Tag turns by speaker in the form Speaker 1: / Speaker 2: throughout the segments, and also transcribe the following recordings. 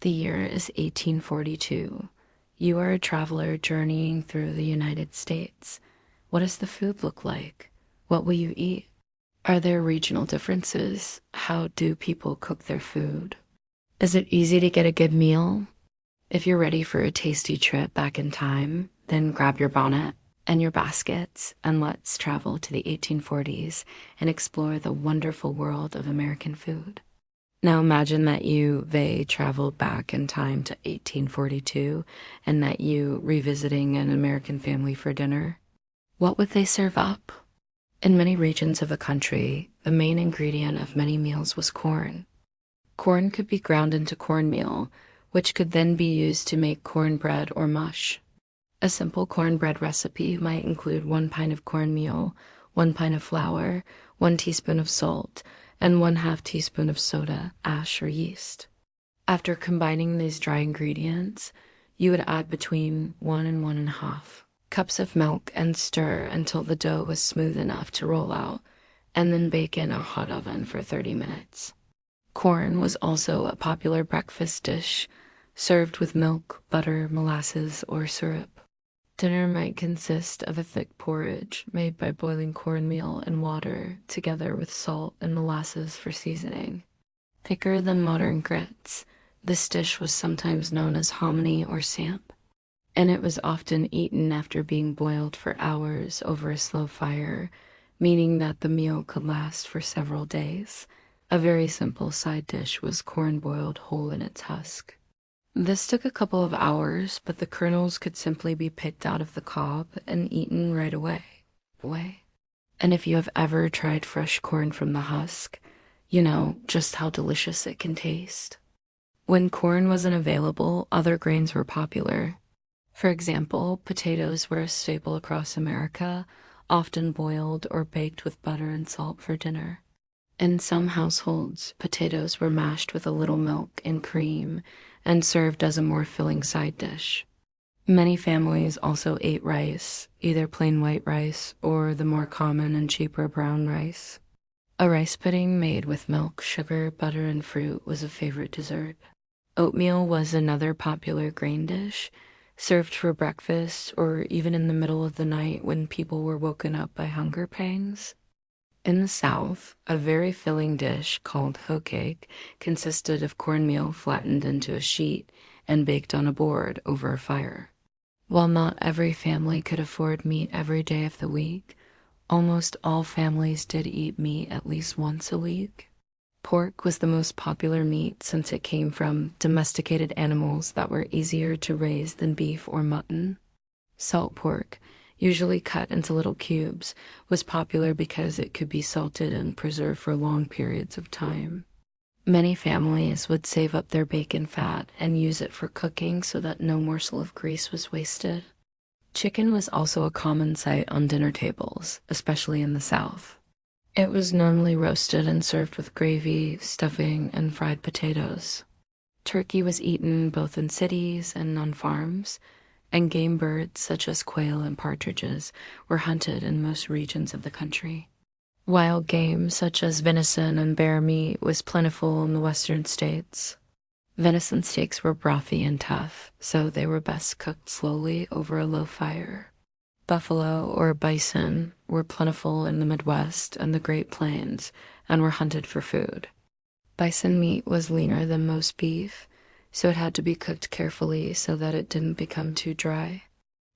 Speaker 1: The year is 1842. You are a traveler journeying through the United States. What does the food look like? What will you eat? Are there regional differences? How do people cook their food? Is it easy to get a good meal? If you're ready for a tasty trip back in time, then grab your bonnet and your baskets and let's travel to the 1840s and explore the wonderful world of American food. Now imagine that they traveled back in time to 1842 and that you revisiting an American family for dinner. What would they serve up? In many regions of the country, the main ingredient of many meals was corn. Corn could be ground into cornmeal, which could then be used to make cornbread or mush. A simple cornbread recipe might include 1 pint of cornmeal, 1 pint of flour, 1 teaspoon of salt, and 1/2 teaspoon of soda, ash, or yeast. After combining these dry ingredients, you would add between 1 and 1.5 cups of milk and stir until the dough was smooth enough to roll out, and then bake in a hot oven for 30 minutes. Corn was also a popular breakfast dish, served with milk, butter, molasses, or syrup. Dinner might consist of a thick porridge made by boiling cornmeal and water together with salt and molasses for seasoning. Thicker than modern grits, this dish was sometimes known as hominy or samp, and it was often eaten after being boiled for hours over a slow fire, meaning that the meal could last for several days. A very simple side dish was corn boiled whole in its husk. This took a couple of hours, but the kernels could simply be picked out of the cob and eaten right away. And if you have ever tried fresh corn from the husk, you know just how delicious it can taste. When corn wasn't available, other grains were popular. For example, potatoes were a staple across America, often boiled or baked with butter and salt for dinner. In some households, potatoes were mashed with a little milk and cream and served as a more filling side dish. Many families also ate rice, either plain white rice or the more common and cheaper brown rice. A rice pudding made with milk, sugar, butter, and fruit was a favorite dessert. Oatmeal was another popular grain dish, served for breakfast or even in the middle of the night when people were woken up by hunger pangs. In the South, a very filling dish called hoe cake consisted of cornmeal flattened into a sheet and baked on a board over a fire. While not every family could afford meat every day of the week, almost all families did eat meat at least once a week. Pork was the most popular meat since it came from domesticated animals that were easier to raise than beef or mutton. Salt pork, usually cut into little cubes, was popular because it could be salted and preserved for long periods of time. Many families would save up their bacon fat and use it for cooking so that no morsel of grease was wasted. Chicken was also a common sight on dinner tables, especially in the South. It was normally roasted and served with gravy, stuffing, and fried potatoes. Turkey was eaten both in cities and on farms, and game birds such as quail and partridges were hunted in most regions of the country. Wild game such as venison and bear meat was plentiful in the western states. Venison steaks were brothy and tough, so they were best cooked slowly over a low fire. Buffalo or bison were plentiful in the Midwest and the Great Plains and were hunted for food. Bison meat was leaner than most beef, so it had to be cooked carefully so that it didn't become too dry.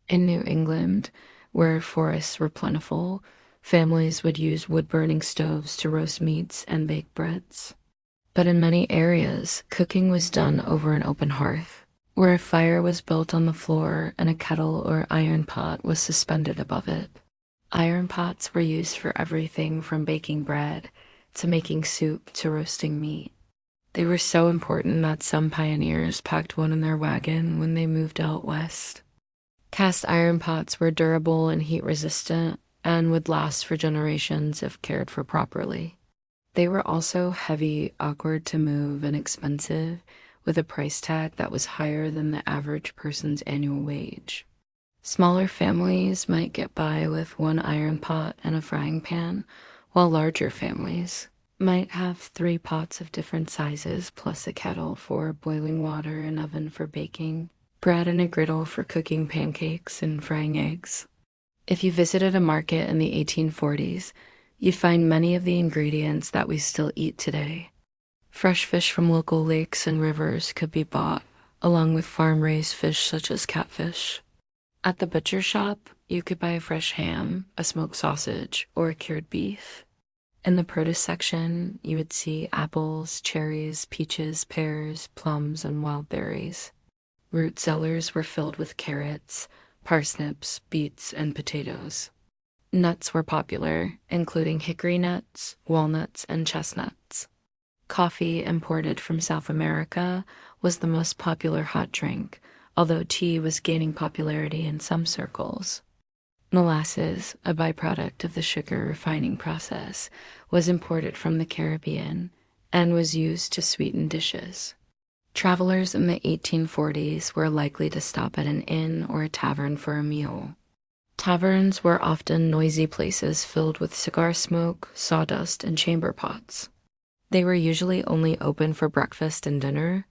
Speaker 1: In New England, where forests were plentiful, families would use wood-burning stoves to roast meats and bake breads. But in many areas, cooking was done over an open hearth, where a fire was built on the floor and a kettle or iron pot was suspended above it. Iron pots were used for everything from baking bread to making soup to roasting meat. They were so important that some pioneers packed one in their wagon when they moved out west. Cast iron pots were durable and heat-resistant and would last for generations if cared for properly. They were also heavy, awkward to move, and expensive, with a price tag that was higher than the average person's annual wage. Smaller families might get by with one iron pot and a frying pan, while larger families, might have 3 pots of different sizes, plus a kettle for boiling water, an oven for baking, bread and a griddle for cooking pancakes and frying eggs. If you visited a market in the 1840s, you'd find many of the ingredients that we still eat today. Fresh fish from local lakes and rivers could be bought, along with farm-raised fish such as catfish. At the butcher shop, you could buy fresh ham, a smoked sausage, or cured beef. In the produce section, you would see apples, cherries, peaches, pears, plums, and wild berries. Root cellars were filled with carrots, parsnips, beets, and potatoes. Nuts were popular, including hickory nuts, walnuts, and chestnuts. Coffee, imported from South America, was the most popular hot drink, although tea was gaining popularity in some circles. Molasses, a byproduct of the sugar refining process, was imported from the Caribbean and was used to sweeten dishes. Travelers in the 1840s were likely to stop at an inn or a tavern for a meal. Taverns were often noisy places filled with cigar smoke, sawdust, and chamber pots. They were usually only open for breakfast and dinner.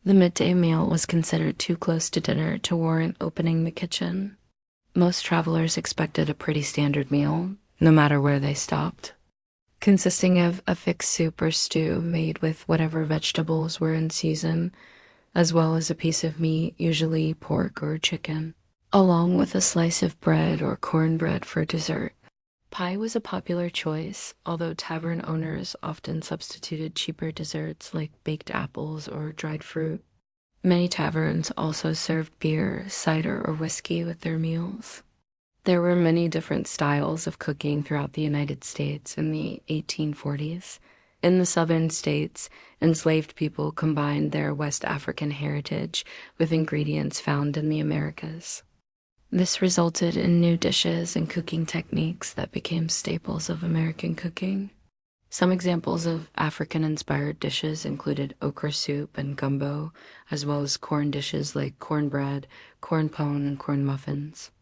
Speaker 1: The midday meal was considered too close to dinner to warrant opening the kitchen. Most travelers expected a pretty standard meal, no matter where they stopped, consisting of a fixed soup or stew made with whatever vegetables were in season, as well as a piece of meat, usually pork or chicken, along with a slice of bread or cornbread for dessert. Pie was a popular choice, although tavern owners often substituted cheaper desserts like baked apples or dried fruit. Many taverns also served beer, cider, or whiskey with their meals. There were many different styles of cooking throughout the United States in the 1840s. In the southern states, enslaved people combined their West African heritage with ingredients found in the Americas. This resulted in new dishes and cooking techniques that became staples of American cooking. Some examples of African-inspired dishes included okra soup and gumbo, as well as corn dishes like cornbread, corn pone, and corn muffins.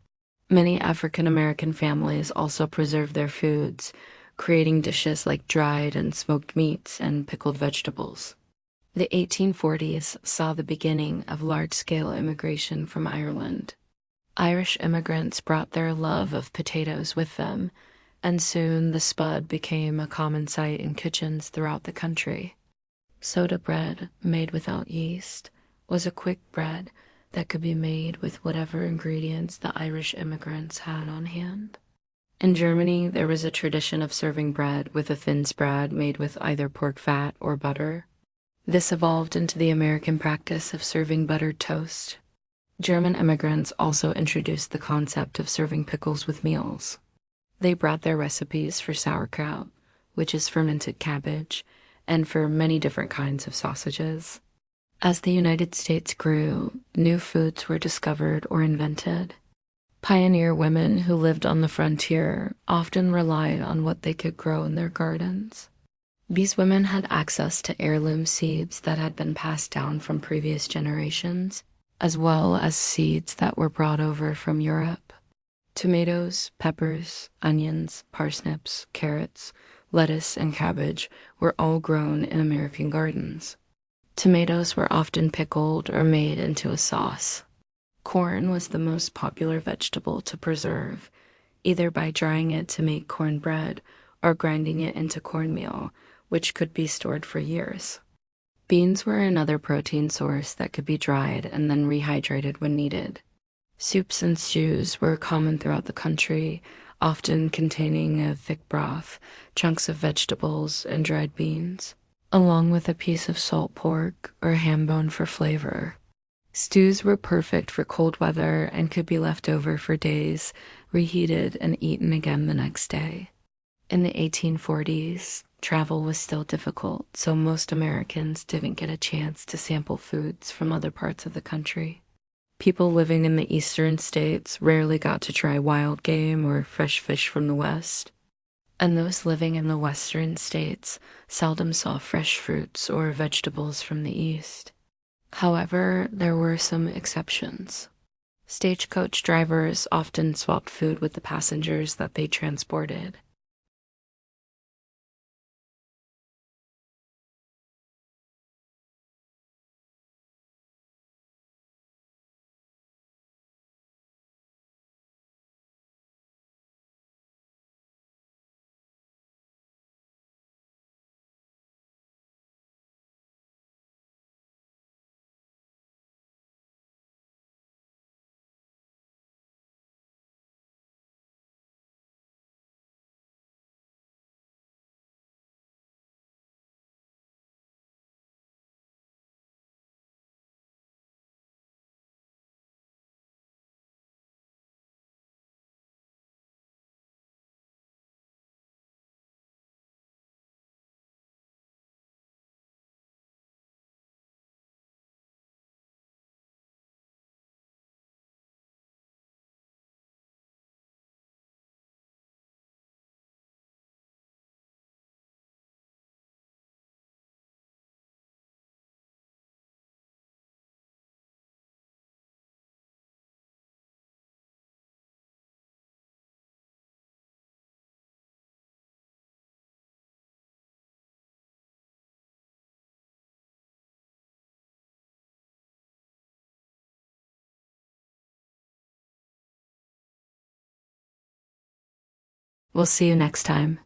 Speaker 1: Many African-American families also preserved their foods, creating dishes like dried and smoked meats and pickled vegetables. The 1840s saw the beginning of large-scale immigration from Ireland. Irish immigrants brought their love of potatoes with them, and soon the spud became a common sight in kitchens throughout the country. Soda bread, made without yeast, was a quick bread that could be made with whatever ingredients the Irish immigrants had on hand. In Germany, there was a tradition of serving bread with a thin spread made with either pork fat or butter. This evolved into the American practice of serving buttered toast. German immigrants also introduced the concept of serving pickles with meals. They brought their recipes for sauerkraut, which is fermented cabbage, and for many different kinds of sausages. As the United States grew, new foods were discovered or invented. Pioneer women who lived on the frontier often relied on what they could grow in their gardens. These women had access to heirloom seeds that had been passed down from previous generations, as well as seeds that were brought over from Europe. Tomatoes, peppers, onions, parsnips, carrots, lettuce, and cabbage were all grown in American gardens. Tomatoes were often pickled or made into a sauce. Corn was the most popular vegetable to preserve, either by drying it to make cornbread or grinding it into cornmeal, which could be stored for years. Beans were another protein source that could be dried and then rehydrated when needed. Soups and stews were common throughout the country, often containing a thick broth, chunks of vegetables, and dried beans, along with a piece of salt pork or ham bone for flavor. Stews were perfect for cold weather and could be left over for days, reheated and eaten again the next day. In the 1840s, travel was still difficult, so most Americans didn't get a chance to sample foods from other parts of the country. People living in the eastern states rarely got to try wild game or fresh fish from the west, and those living in the western states seldom saw fresh fruits or vegetables from the east. However, there were some exceptions. Stagecoach drivers often swapped food with the passengers that they transported. We'll see you next time.